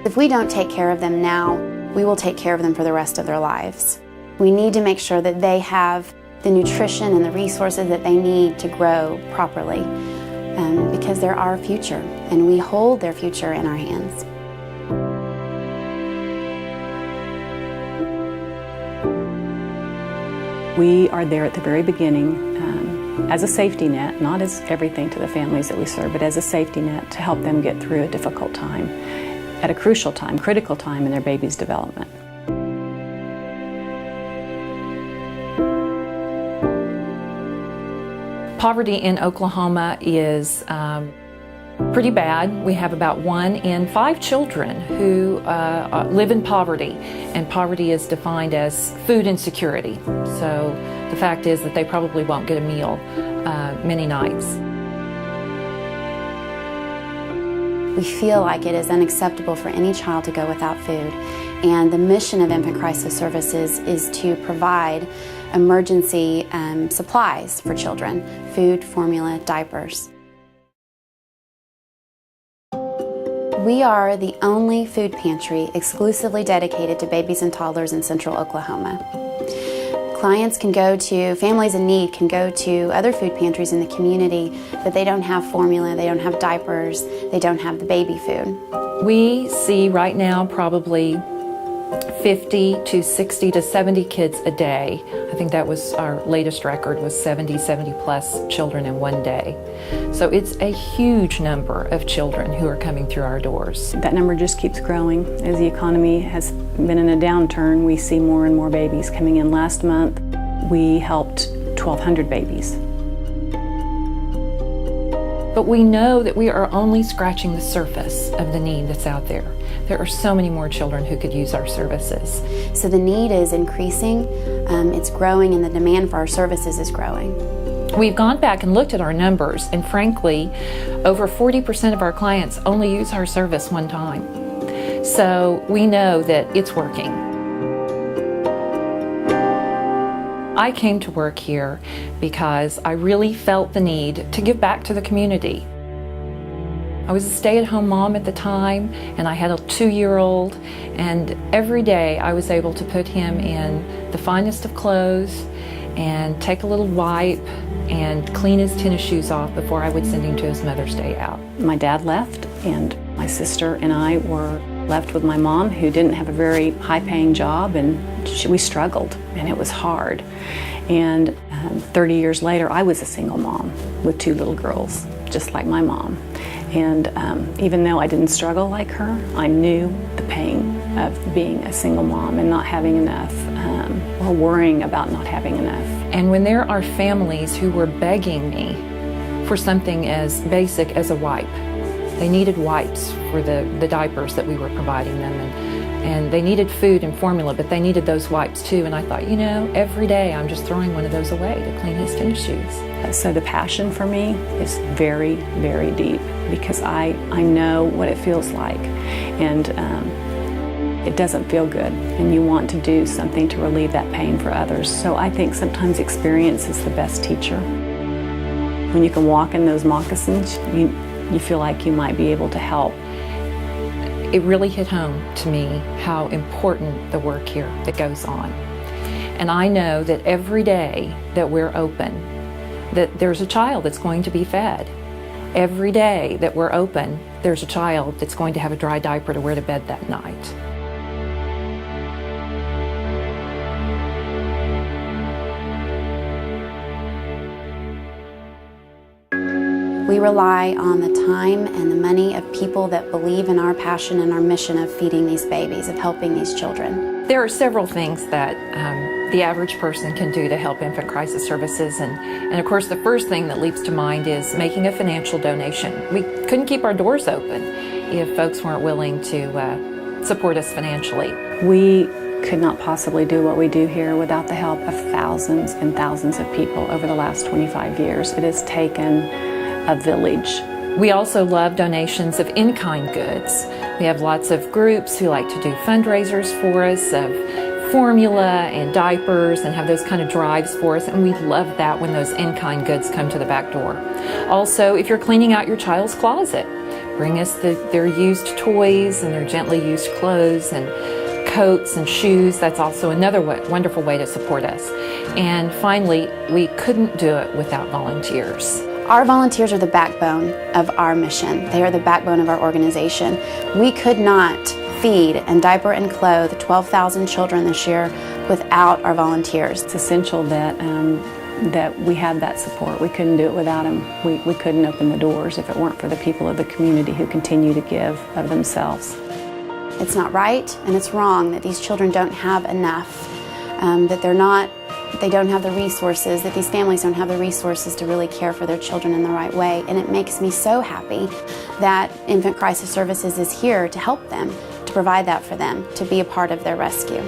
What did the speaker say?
If we don't take care of them now, we will take care of them for the rest of their lives. We need to make sure that they have the nutrition and the resources that they need to grow properly, because they're our future, and we hold their future in our hands. We are there at the very beginning as a safety net, not as everything to the families that we serve, but as a safety net to help them get through a difficult time, at a crucial time, critical time in their baby's development. Poverty in Oklahoma is pretty bad. We have about 1 in 5 children who live in poverty, and poverty is defined as food insecurity. So the fact is that they probably won't get a meal many nights. We feel like it is unacceptable for any child to go without food, and the mission of Infant Crisis Services is to provide emergency supplies for children: food, formula, diapers. We are the only food pantry exclusively dedicated to babies and toddlers in Central Oklahoma. Clients can go to, families in need can go to other food pantries in the community, but they don't have formula, they don't have diapers, they don't have the baby food. We see right now probably 50 to 60 to 70 kids a day. I think that was our latest record, was 70 plus children in one day. So it's a huge number of children who are coming through our doors. That number just keeps growing. As the economy has been in a downturn, we see more and more babies coming in. Last month, we helped 1,200 babies. But we know that we are only scratching the surface of the need that's out there. There are so many more children who could use our services. So the need is increasing, it's growing, and the demand for our services is growing. We've gone back and looked at our numbers, and frankly, over 40% of our clients only use our service one time. So we know that it's working. I came to work here because I really felt the need to give back to the community. I was a stay-at-home mom at the time, and I had a 2-year-old, and every day I was able to put him in the finest of clothes and take a little wipe and clean his tennis shoes off before I would send him to his Mother's Day out. My dad left, and my sister and I were left with my mom, who didn't have a very high-paying job, and we struggled, and it was hard. And 30 years later, I was a single mom with 2 little girls, just like my mom. And even though I didn't struggle like her, I knew the pain of being a single mom and not having enough, or worrying about not having enough. And when there are families who were begging me for something as basic as a wipe, they needed wipes for the diapers that we were providing them, and they needed food and formula, but they needed those wipes too. And I thought, you know, every day I'm just throwing one of those away to clean his tennis shoes. So the passion for me is very, very deep, because I know what it feels like, and it doesn't feel good, and you want to do something to relieve that pain for others. So I think sometimes experience is the best teacher. When you can walk in those moccasins, you feel like you might be able to help. It really hit home to me how important the work here that goes on. And I know that every day that we're open, that there's a child that's going to be fed. Every day that we're open, there's a child that's going to have a dry diaper to wear to bed that night. We rely on the time and the money of people that believe in our passion and our mission of feeding these babies, of helping these children. There are several things that the average person can do to help Infant Crisis Services, and of course the first thing that leaps to mind is making a financial donation. We couldn't keep our doors open if folks weren't willing to support us financially. We could not possibly do what we do here without the help of thousands and thousands of people over the last 25 years. It has taken a village. We also love donations of in-kind goods. We have lots of groups who like to do fundraisers for us of formula and diapers and have those kind of drives for us, and we love that when those in-kind goods come to the back door. Also, if you're cleaning out your child's closet, bring us their used toys and their gently used clothes and coats and shoes. That's also another wonderful way to support us. And finally, we couldn't do it without volunteers. Our volunteers are the backbone of our mission. They are the backbone of our organization. We could not feed and diaper and clothe 12,000 children this year without our volunteers. It's essential that that we have that support. We couldn't do it without them. We couldn't open the doors if it weren't for the people of the community who continue to give of themselves. It's not right and it's wrong that these children don't have enough, that they don't have the resources, that these families don't have the resources to really care for their children in the right way. And it makes me so happy that Infant Crisis Services is here to help them, to provide that for them, to be a part of their rescue.